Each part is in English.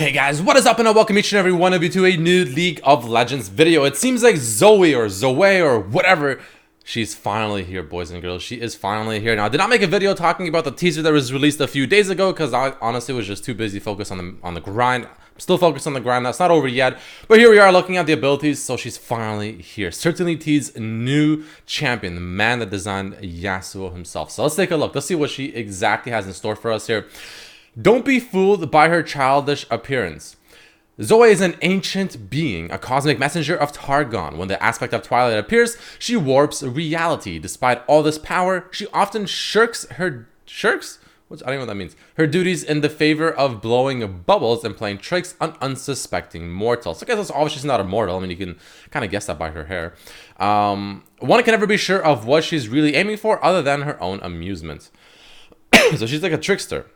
Hey guys, what is up, and I welcome each and every one of you to a new League of Legends video. It seems like ZOE or whatever, she's finally here, boys and girls. She is finally here. Now, I did not make a video talking about the teaser that was released a few days ago because I honestly was just too busy focused on the grind. I'm still focused on the grind. That's not over yet, but here we are looking at the abilities. So she's finally here. Certainly T's new champion, the man that designed Yasuo himself. So let's take a look. Let's see what she exactly has in store for us here. Don't be fooled by her childish appearance. ZOE is an ancient being, a cosmic messenger of Targon. When the aspect of Twilight appears, she warps reality. Despite all this power, she often shirks? I don't know what that means. Her duties in the favor of blowing bubbles and playing tricks on unsuspecting mortals. I guess that's obviously she's not immortal. I mean, you can kind of guess that by her hair. One can never be sure of what she's really aiming for other than her own amusement. So she's like a trickster.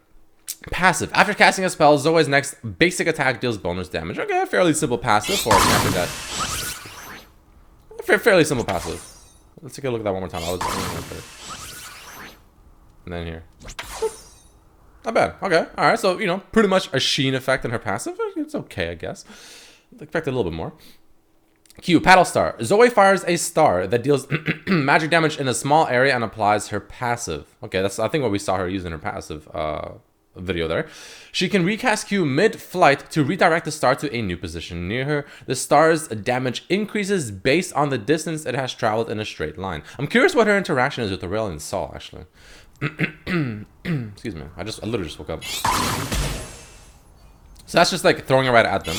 Passive. After casting a spell, ZOE's next basic attack deals bonus damage. Okay, fairly simple passive for a champion that... Fairly simple passive. Let's take a look at that one more time. And then here. Not bad. Okay. Alright, so, you know, pretty much a sheen effect in her passive. It's okay, I guess. Expect a little bit more. Q. Paddle Star. ZOE fires a star that deals magic damage in a small area and applies her passive. Okay, that's, I think, what we saw her using her passive, video there. She can recast Q mid-flight to redirect the star to a new position near her. The star's damage increases based on the distance it has traveled in a straight line. I'm curious what her interaction is with Aurelion Sol, actually. Excuse me. I literally just woke up. So that's just like throwing it right at them.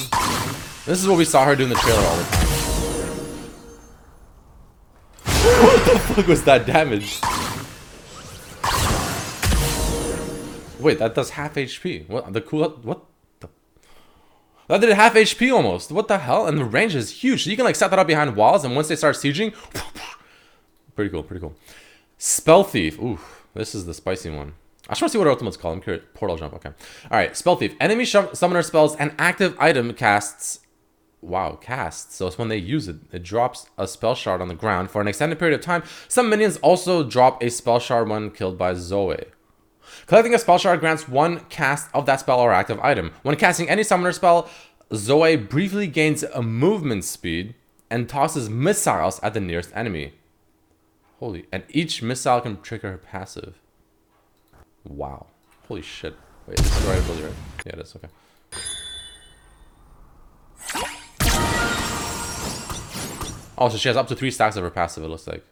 This is what we saw her do in the trailer all the time. What the fuck was that damage? Wait, that does half HP. What the cool? What the? That did half HP almost. What the hell? And the range is huge. So you can like set that up behind walls, and once they start sieging, pretty cool, pretty cool. Spell Thief. Ooh, this is the spicy one. I just want to see what her ultimate's called. I'm curious. Portal Jump. Okay. All right. Spell Thief. Enemy summoner spells an active item casts. Wow, casts. So it's when they use it. It drops a spell shard on the ground for an extended period of time. Some minions also drop a spell shard when killed by ZOE. Collecting a spell shard grants one cast of that spell or active item. When casting any summoner spell, ZOE briefly gains a movement speed and tosses missiles at the nearest enemy. Holy, and each missile can trigger her passive. Wow. Holy shit. Wait, this is the right ability, right? Yeah, it is, okay. Oh, so she has up to 3 stacks of her passive, it looks like.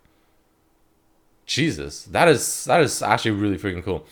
Jesus, that is actually really freaking cool.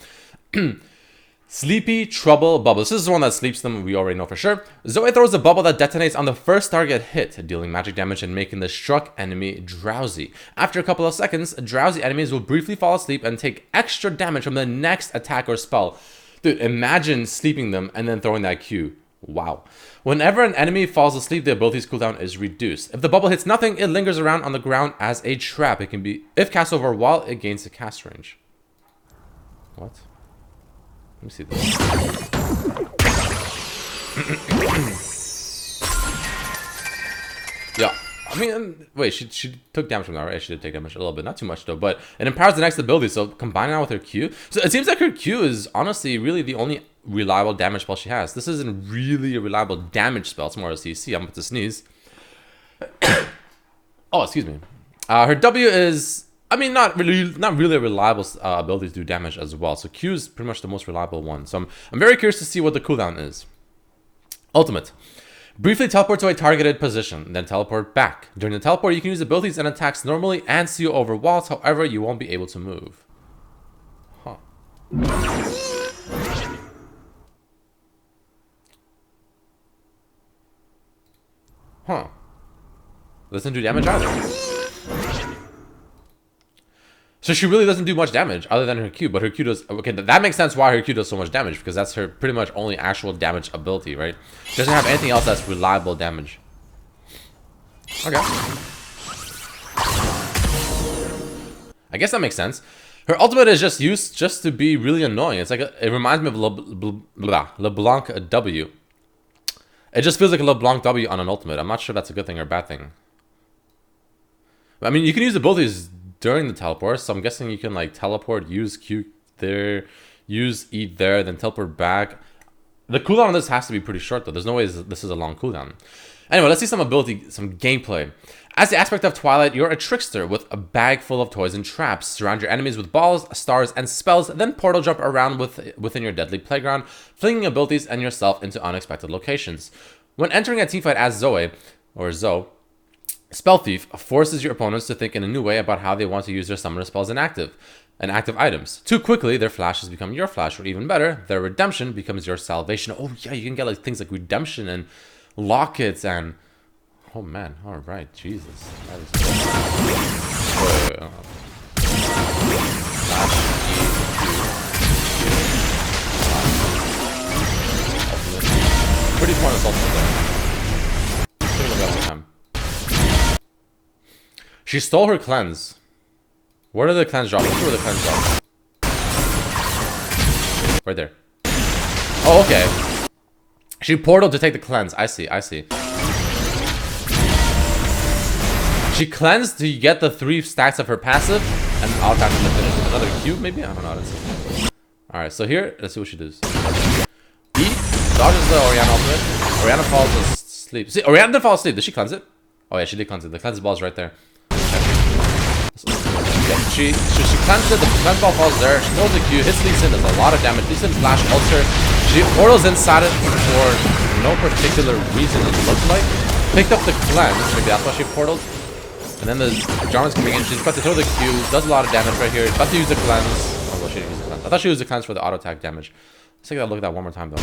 Sleepy Trouble Bubble. This is the one that sleeps them, we already know for sure. ZOE throws a bubble that detonates on the first target hit, dealing magic damage and making the struck enemy drowsy. After a couple of seconds, drowsy enemies will briefly fall asleep and take extra damage from the next attack or spell. Dude, imagine sleeping them and then throwing that Q. Wow. Whenever an enemy falls asleep, the ability's cooldown is reduced. If the bubble hits nothing, it lingers around on the ground as a trap. It can be, if cast over a wall, it gains a cast range. What? Let me see this. Yeah. I mean, wait, she took damage from that, right? She did take damage a little bit. Not too much, though. But it empowers the next ability, so combining that with her Q. So it seems like her Q is honestly really the only reliable damage spell she has. This isn't really a reliable damage spell. It's more a CC. I'm about to sneeze. Oh, excuse me. Her W is, I mean, not really a reliable ability to do damage as well. So Q is pretty much the most reliable one. So I'm very curious to see what the cooldown is. Ultimate. Briefly teleport to a targeted position, then teleport back. During the teleport, you can use abilities and attacks normally and see over walls. However, you won't be able to move. Huh. Huh. Doesn't do damage either. So she really doesn't do much damage other than her Q, but her Q does... Okay, that makes sense why her Q does so much damage, because that's her pretty much only actual damage ability, right? She doesn't have anything else that's reliable damage. Okay. I guess that makes sense. Her ultimate is just used just to be really annoying. It's like, it reminds me of LeBlanc W. It just feels like a LeBlanc W on an ultimate. I'm not sure if that's a good thing or a bad thing. I mean, you can use abilities during the teleport, so I'm guessing you can like teleport, use Q there, use E there, then teleport back. The cooldown on this has to be pretty short, though. There's no way this is a long cooldown. Anyway, let's see some ability, some gameplay. As the aspect of Twilight, you're a trickster with a bag full of toys and traps. Surround your enemies with balls, stars, and spells, then portal jump around within your deadly playground, flinging abilities and yourself into unexpected locations. When entering a teamfight as ZOE, or ZOE, Spell Thief forces your opponents to think in a new way about how they want to use their summoner spells and active items. Too quickly, their flashes become your flash, or even better, their redemption becomes your salvation. Oh yeah, you can get like things like redemption and lockets and... Oh man, alright, Jesus. That is... Wait. Pretty pointless ultimate there. Take a look at one time. She stole her cleanse. Where did the cleanse drop? Let's see where the cleanse drops. Right there. Oh, okay. She portaled to take the cleanse. I see. She cleansed to get the 3 stacks of her passive and I'll time to finish with another cube, maybe? I don't know. Alright, so here, let's see what she does. E dodges the Orianna ultimate. Orianna falls asleep. See, Orianna didn't fall asleep. Did she cleanse it? Oh yeah, she did cleanse it. The cleanse ball is right there. Yeah, she cleansed it, the cleanse ball falls there, she throws the Q, hits Lee Sin, does a lot of damage. Lee Sin flash ults her. She portals inside it for no particular reason, it looked like. Picked up the cleanse, maybe that's why she portaled. And then the Jarvan's coming in, she's about to throw the Q, does a lot of damage right here, about to use the cleanse. Oh well, she didn't use the cleanse. I thought she used the cleanse for the auto attack damage. Let's take a look at that one more time though.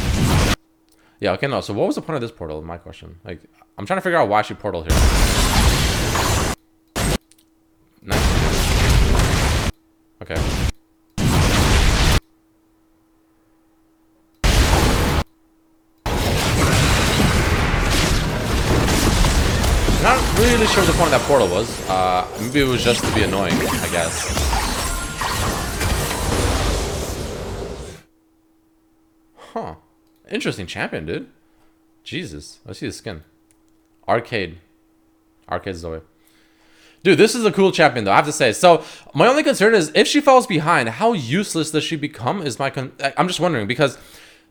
Yeah, okay, no, so what was the point of this portal, my question? Like, I'm trying to figure out why she portaled here. Nice. Okay. I'm not really sure what the point of that portal was. Maybe it was just to be annoying, I guess. Huh. Interesting champion, dude. Jesus. Let's see the skin. Arcade ZOE. Dude, this is a cool champion, though, I have to say. So, my only concern is, if she falls behind, how useless does she become is my... I'm just wondering, because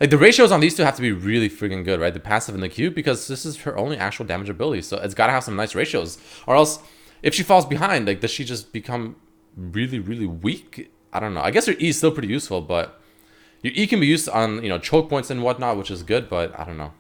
like the ratios on these two have to be really freaking good, right? The passive and the Q, because this is her only actual damage ability. So, it's got to have some nice ratios. Or else, if she falls behind, like, does she just become really, really weak? I don't know. I guess her E is still pretty useful, but... Your E can be used on, you know, choke points and whatnot, which is good, but I don't know.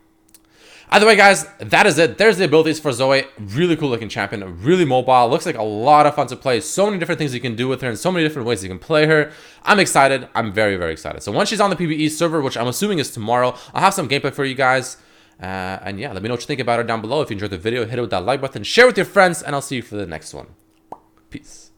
Either way, guys, that is it. There's the abilities for ZOE. Really cool looking champion. Really mobile. Looks like a lot of fun to play. So many different things you can do with her and so many different ways you can play her. I'm excited. I'm very, very excited. So once she's on the PvE server, which I'm assuming is tomorrow, I'll have some gameplay for you guys. And yeah, let me know what you think about her down below. If you enjoyed the video, hit it with that like button, share with your friends, and I'll see you for the next one. Peace.